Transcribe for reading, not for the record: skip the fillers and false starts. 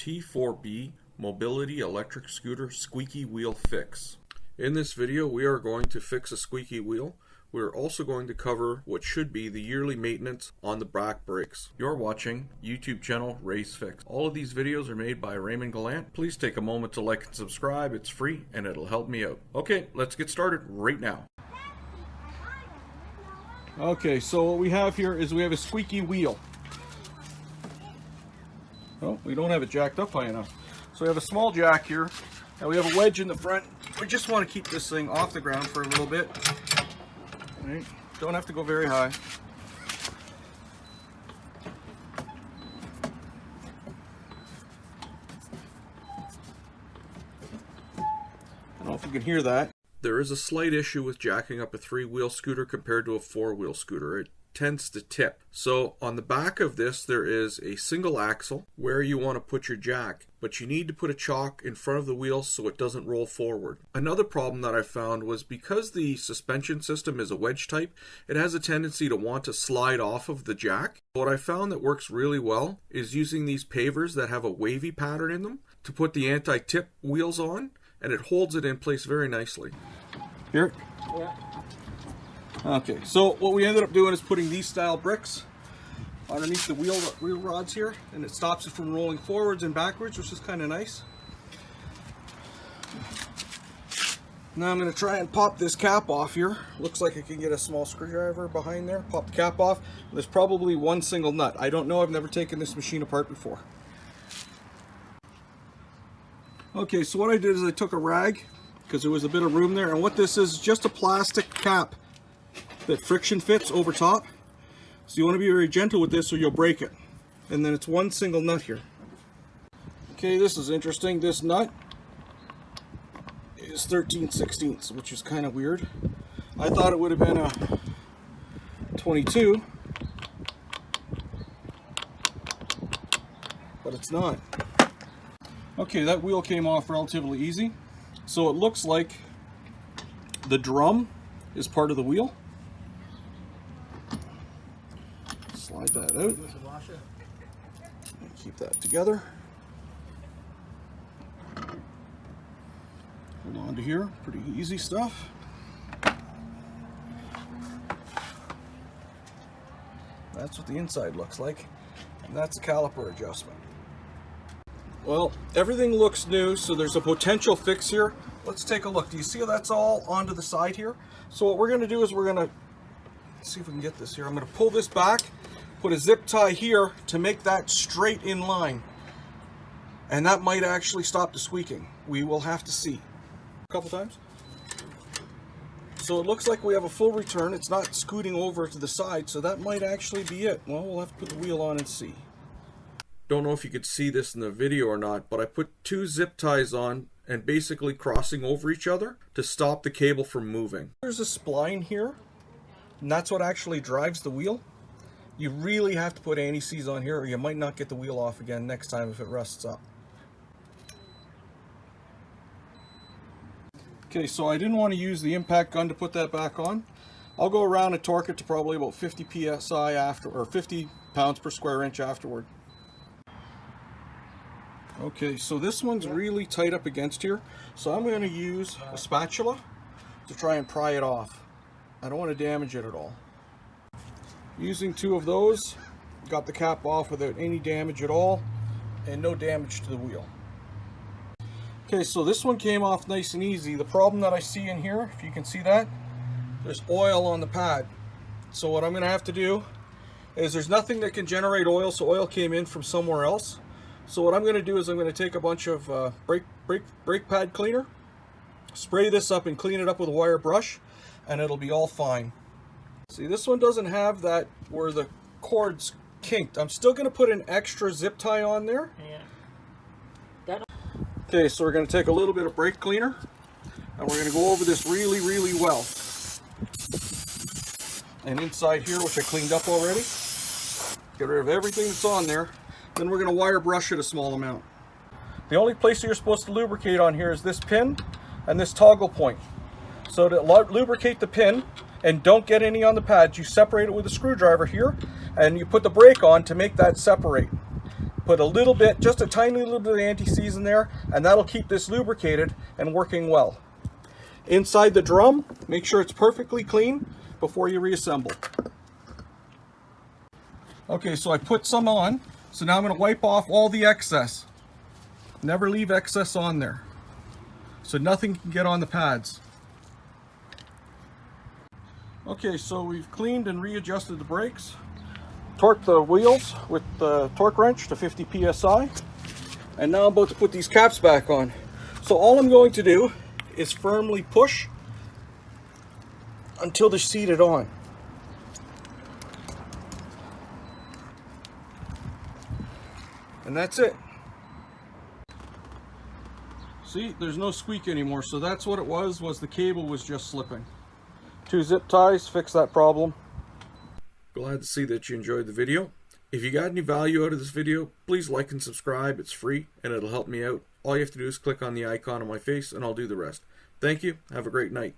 T4B Mobility Electric Scooter Squeaky Wheel Fix. In this video we are going to fix a squeaky wheel. We are also going to cover what should be the yearly maintenance on the back brakes. You're watching YouTube channel Race Fix. All of these videos are made by Raymond Gallant. Please take a moment to like and subscribe. It's free and it'll help me out. Okay, let's get started right now. Okay, so what we have here is we have a squeaky wheel. Oh, we don't have it jacked up high enough. So we have a small jack here, and we have a wedge in the front. We just want to keep this thing off the ground for a little bit. Right. Don't have to go very high. I don't know if you can hear that. There is a slight issue with jacking up a 3-wheel scooter compared to a 4-wheel scooter. It tends to tip. So on the back of this there is a single axle where you want to put your jack, but you need to put a chock in front of the wheel so it doesn't roll forward. Another problem that I found was because the suspension system is a wedge type, it has a tendency to want to slide off of the jack. What I found that works really well is using these pavers that have a wavy pattern in them to put the anti-tip wheels on, and it holds it in place very nicely. Here? Yeah. Okay, so what we ended up doing is putting these style bricks underneath the wheel rods here, and it stops it from rolling forwards and backwards, which is kind of nice. Now I'm going to try and pop this cap off here. Looks like I can get a small screwdriver behind there. Pop the cap off. There's probably one single nut. I don't know, I've never taken this machine apart before. Okay, so what I did is I took a rag, because there was a bit of room there, and what this is just a plastic cap that friction fits over top. So you want to be very gentle with this or you'll break it. And then it's one single nut here. Okay, this is interesting. This nut is 13/16, which is kind of weird. I thought it would have been a 22, but it's not. Okay, that wheel came off relatively easy. So it looks like the drum is part of the wheel. Slide that out. And keep that together. Hold on to here. Pretty easy stuff. That's what the inside looks like. And that's a caliper adjustment. Well, everything looks new, so there's a potential fix here. Let's take a look. Do you see how that's all onto the side here? So what we're going to do is we're going to see if we can get this here. I'm going to pull this back, put a zip tie here to make that straight in line. And that might actually stop the squeaking. We will have to see. A couple times. So it looks like we have a full return. It's not scooting over to the side, so that might actually be it. Well, we'll have to put the wheel on and see. Don't know if you could see this in the video or not, but I put 2 zip ties on and basically crossing over each other to stop the cable from moving. There's a spline here, and that's what actually drives the wheel. You really have to put anti-seize on here or you might not get the wheel off again next time if it rusts up. Okay, so I didn't want to use the impact gun to put that back on. I'll go around and torque it to probably about 50 psi after, or 50 pounds per square inch afterward. Okay, so this one's really tight up against here, so I'm going to use a spatula to try and pry it off. I don't want to damage it at all. Using 2 of those, got the cap off without any damage at all, and no damage to the wheel. Okay, so this one came off nice and easy. The problem that I see in here, if you can see that, there's oil on the pad. So what I'm going to have to do is there's nothing that can generate oil, so oil came in from somewhere else. So what I'm going to do is I'm going to take a bunch of brake pad cleaner, spray this up and clean it up with a wire brush, and it'll be all fine. See, this one doesn't have that where the cord's kinked. I'm still going to put an extra zip tie on there. Yeah. Okay, so we're going to take a little bit of brake cleaner, and we're going to go over this really, really well. And inside here, which I cleaned up already, get rid of everything that's on there. Then we're going to wire brush it a small amount. The only place you're supposed to lubricate on here is this pin and this toggle point. So to lubricate the pin and don't get any on the pads, you separate it with a screwdriver here and you put the brake on to make that separate. Put a little bit, just a tiny little bit of anti-seize in there, and that'll keep this lubricated and working well. Inside the drum, make sure it's perfectly clean before you reassemble. Okay, so I put some on, so now I'm going to wipe off all the excess. Never leave excess on there, so nothing can get on the pads. Okay, so we've cleaned and readjusted the brakes. Torqued the wheels with the torque wrench to 50 psi. And now I'm about to put these caps back on. So all I'm going to do is firmly push until they're seated on. And that's it. See, there's no squeak anymore, so that's what it was the cable was just slipping. 2 zip ties fix that problem. Glad to see that you enjoyed the video. If you got any value out of this video, please like and subscribe. It's free and it'll help me out. All you have to do is click on the icon on my face and I'll do the rest. Thank you. Have a great night.